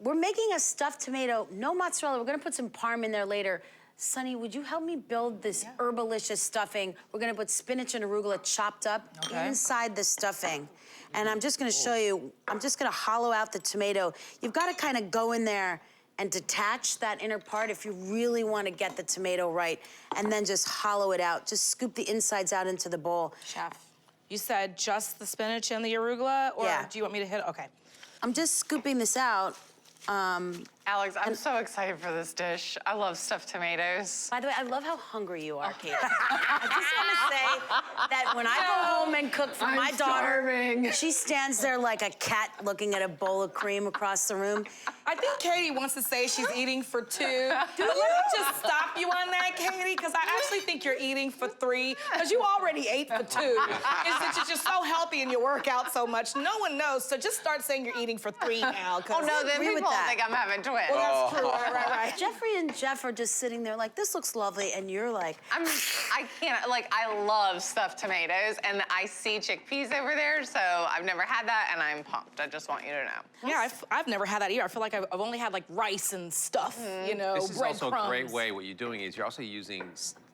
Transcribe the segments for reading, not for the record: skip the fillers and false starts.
we're making a stuffed tomato, no mozzarella. We're gonna put some parm in there later. Sonny, would you help me build this herbalicious stuffing? We're gonna put spinach and arugula chopped up inside the stuffing. And I'm just gonna show you, I'm just gonna hollow out the tomato. You've gotta kind of go in there and detach that inner part if you really wanna get the tomato right, and then just hollow it out. Just scoop the insides out into the bowl. Chef, you said just the spinach and the arugula, or do you want me to hit it? Okay. I'm just scooping this out. Alex, I'm so excited for this dish. I love stuffed tomatoes. By the way, I love how hungry you are, Kate. I just want to say that when I go home and cook for my daughter, she stands there like a cat looking at a bowl of cream across the room. I think Katie wants to say she's eating for 2. Let me just stop you on that, Katie, because I actually think you're eating for 3, because you already ate for 2. It's that you're just so healthy and you work out so much. No one knows, so just start saying you're eating for 3 now. Oh, no, then people think I'm having twins. Well, that's true, right. Jeffrey and Jeff are just sitting there like, this looks lovely, and you're like... I can't, like, I love stuffed tomatoes, and I see chickpeas over there, so I've never had that, and I'm pumped. I just want you to know. Yeah, I've never had that either. I feel like I've only had, like, rice and stuff, you know, This is bread also crumbs. a great way, what you're doing is you're also using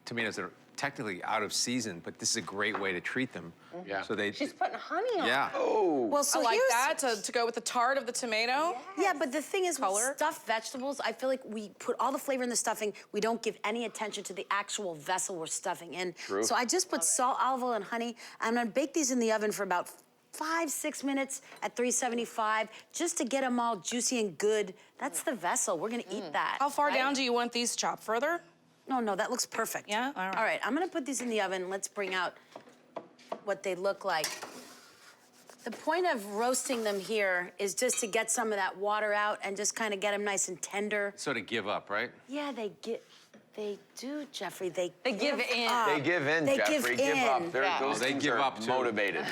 tomatoes that are technically out of season, but this is a great way to treat them. Yeah. So they... She's putting honey on. Yeah. Oh. Well, so I like here's... that, to go with the tart of the tomato. Yeah, but the thing is, with Color. stuffed vegetables, I feel like we put all the flavor in the stuffing. We don't give any attention to the actual vessel we're stuffing in. True. So I just put salt, olive oil, and honey. I'm gonna bake these in the oven for about 5-6 minutes at 375, just to get them all juicy and good. That's the vessel. We're gonna eat that. How far down do you want these chopped? Further? No, that looks perfect. Yeah? All right. All right, I'm gonna put these in the oven. Let's bring out what they look like. The point of roasting them here is just to get some of that water out and just kind of get them nice and tender. Sort of give up, right? Yeah, they do, Jeffrey. They give in. up. They give in, They Jeffrey. Give up. in. Those They things give are up, too. motivated.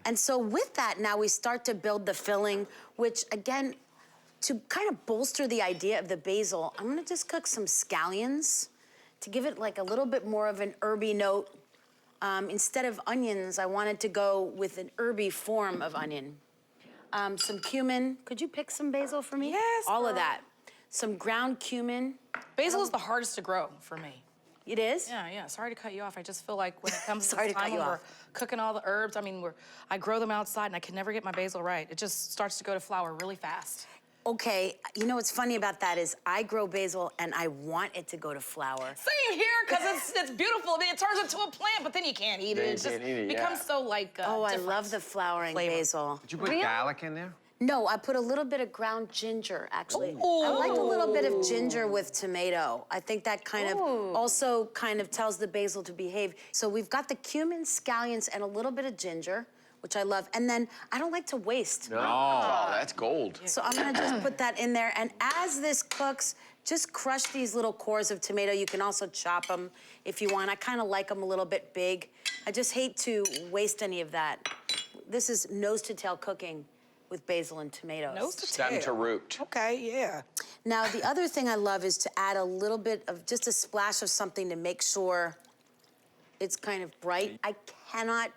And so with that, now we start to build the filling, which again, to kind of bolster the idea of the basil, I'm gonna just cook some scallions to give it like a little bit more of an herby note. Instead of onions, I wanted to go with an herby form of onion. Some cumin. Could you pick some basil for me? Yes, All of girl. that. Some ground cumin. Basil is the hardest to grow for me. It is? Yeah. Sorry to cut you off. I just feel like when it comes to Sorry this to cut time you when we're off. cooking all the herbs, I mean, I grow them outside and I can never get my basil right. It just starts to go to flower really fast. Okay, you know what's funny about that is I grow basil and I want it to go to flower. Same here, because it's beautiful. It turns into a plant, but then you can't eat it. Then It you just can't eat it, becomes yeah. so like Oh, I different. love the flowering flavor. basil. Did you put garlic in there? No, I put a little bit of ground ginger, actually. I like a little bit of ginger with tomato. I think that kind of also kind of tells the basil to behave. So we've got the cumin, scallions, and a little bit of ginger, which I love. And then I don't like to waste. Oh, that's gold. So I'm gonna just put that in there. And as this cooks, just crush these little cores of tomato. You can also chop them if you want. I kind of like them a little bit big. I just hate to waste any of that. This is nose to tail cooking with basil and tomatoes. Nose to Stem tail. to root. Okay, yeah. Now, the other thing I love is to add a little bit of, just a splash of something to make sure it's kind of bright. I cannot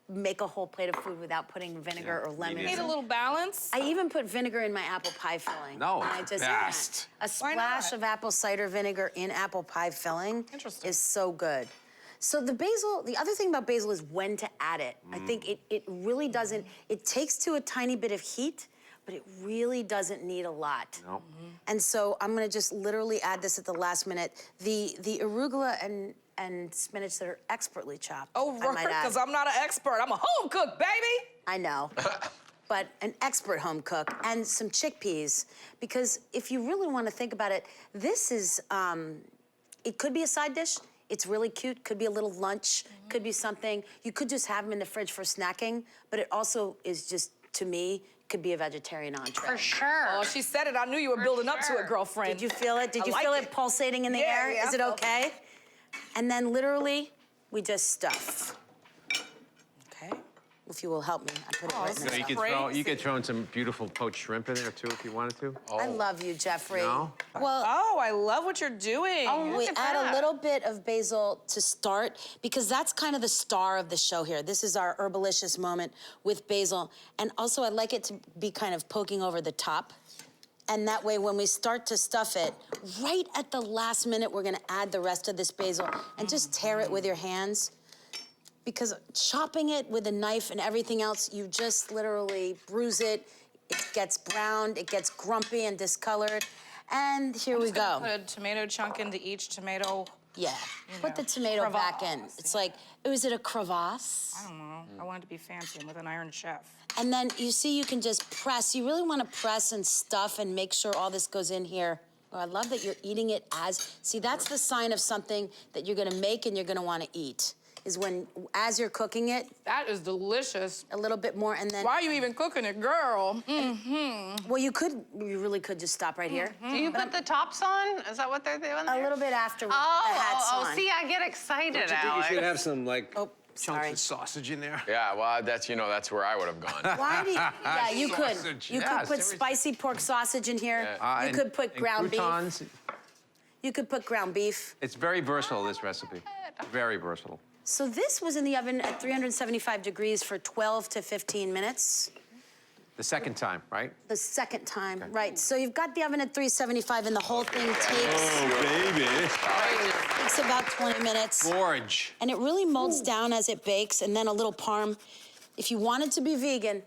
make a whole plate of food without putting vinegar or lemon. Need a little balance. I even put vinegar in my apple pie filling. No, I just best. A Why splash not? of apple cider vinegar in apple pie filling Interesting. is so good. So the basil, the other thing about basil is when to add it. I think it really doesn't, it takes to a tiny bit of heat, but it really doesn't need a lot. No. And so I'm gonna just literally add this at the last minute. The arugula and spinach that are expertly chopped. Oh, I right, might add. because I'm not an expert. I'm a home cook, baby. I know. But an expert home cook, and some chickpeas, because if you really want to think about it, this is, it could be a side dish. It's really cute, could be a little lunch, could be something. You could just have them in the fridge for snacking, but it also is just, to me, could be a vegetarian entree. For sure. Oh, she said it. I knew you were building up to sure. it, girlfriend. Did you feel it? Did I you like feel it pulsating in the Yeah, air? yeah, Is it I felt okay? And then literally, we just stuff. Okay. If you will help me, I put it right in So the you stuff. could throw in some beautiful poached shrimp in there too if you wanted to. I love you, Jeffrey. No? Well, Oh, I love what you're doing. we at add that. a little bit of basil to start because that's kind of the star of the show here. This is our herbalicious moment with basil. And also I'd like it to be kind of poking over the top And that way, when we start to stuff it, right at the last minute, we're gonna add the rest of this basil and just tear it with your hands. Because chopping it with a knife and everything else, you just literally bruise it. It gets browned, it gets grumpy and discolored. And here we go. Put a tomato chunk into each tomato. Yeah, put the tomato back in. It's like, is it a crevasse? I don't know. I want it to be fancy. I'm with an Iron Chef. And then you see you can just press. You really want to press and stuff and make sure all this goes in here. Oh, I love that you're eating it see, that's the sign of something that you're gonna make and you're gonna wanna eat, is when, as you're cooking it, That is delicious. a little bit more and then, Why are you even cooking it, girl? well, you really could just stop right here. Do you put the tops on? Is that what they're doing A there? little bit after we put the hats on. See, I get excited, I think you Alex. should have some, like, Oh, chunks sorry. of sausage in there. Yeah, well, that's, that's where I would have gone. Why do you, yeah, you could. Sausage, You could yes, put everything. spicy pork sausage in here. You And- could put and ground beef. croutons. You could put ground beef. It's very versatile, this recipe. Very versatile. So this was in the oven at 375 degrees for 12 to 15 minutes. The second time, right? The second time, right. So you've got the oven at 375 and the whole thing takes about 20 minutes. Gorge. And it really molds down as it bakes, and then a little parm. If you wanted to be vegan,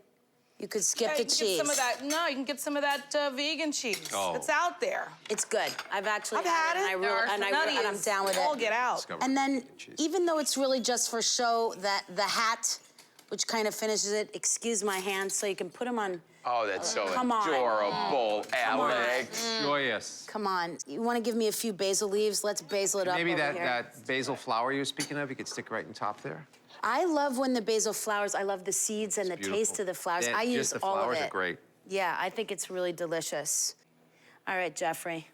you could skip the You can cheese. get some of that. No, you can get some of that vegan cheese. Oh. It's out there. It's good. I've actually I've had and it. I There are and, some and I'm nutties. down with it. All get out. Discover And then, cheese. even though it's really just for show, that the hat, which kind of finishes it, excuse my hands, so you can put them on. Oh, that's so Come on. adorable, Alex. Joyous. Come on. You want to give me a few basil leaves? Let's basil it up Maybe over that, here. that basil flower you were speaking of, you could stick right in top there. I love when the basil flowers. I love the seeds and the taste Beautiful. of the flowers. Yeah, I use just the all of flowers it. are great. Yeah, I think it's really delicious. All right, Jeffrey.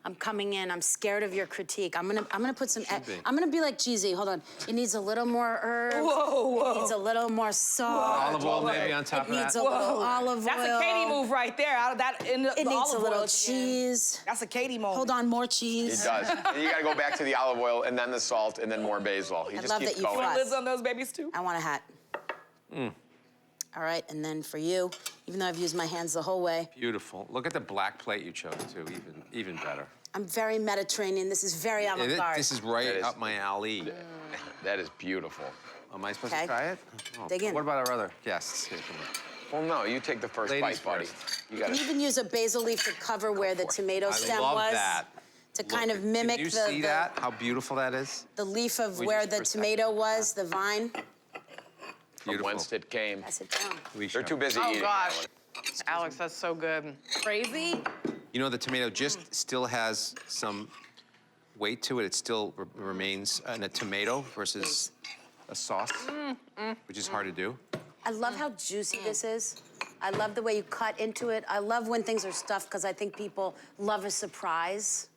I'm coming in. I'm scared of your critique. I'm gonna put some. Should be. I'm gonna be like Jeezy. Hold on. It needs a little more herbs. It needs a little more salt. Olive oil maybe on top It of needs that. a little olive oil. That's a Katie move right there. Out of that, in the It needs a olive little oil at the end. cheese. That's a Katie moment. Hold on, more He cheese. does. And you gotta go back to the olive oil and then the salt and then more basil. He I just love keeps that you going. fry. Lids on those babies too. I want a hat. All right, and then for you, even though I've used my hands the whole way, Beautiful. Look at the black plate you chose too, even better. I'm very Mediterranean. This is very avant-garde. This is right That is- up my alley. That is beautiful. Am I supposed Okay. to try it? Oh, Dig in. What about our other guests? Here, come on. Well, no, you take the first Ladies bite, buddy. first. You You gotta. can even use a basil leaf to cover where the tomato I stem love was. that. To kind of Look, mimic Can you the, see the, that? How beautiful that is? the leaf of We where just the first tomato have to- was, the vine. From Beautiful. whence it came. Pass it down. We They're show. too busy Oh, eating. gosh. Alex, that's so good. Crazy. You know, the tomato just still has some weight to it. It still remains a tomato versus a sauce, which is hard to do. I love how juicy this is. I love the way you cut into it. I love when things are stuffed because I think people love a surprise.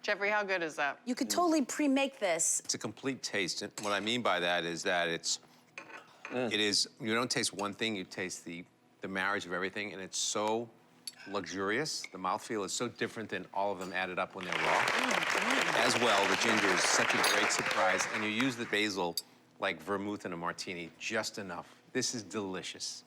Jeffrey, how good is that? You could totally pre-make this. It's a complete taste. And what I mean by that is that it is, you don't taste one thing, you taste the marriage of everything, and it's so luxurious. The mouthfeel is so different than all of them added up when they're raw. As well, the ginger is such a great surprise, and you use the basil like vermouth in a martini, just enough. This is delicious.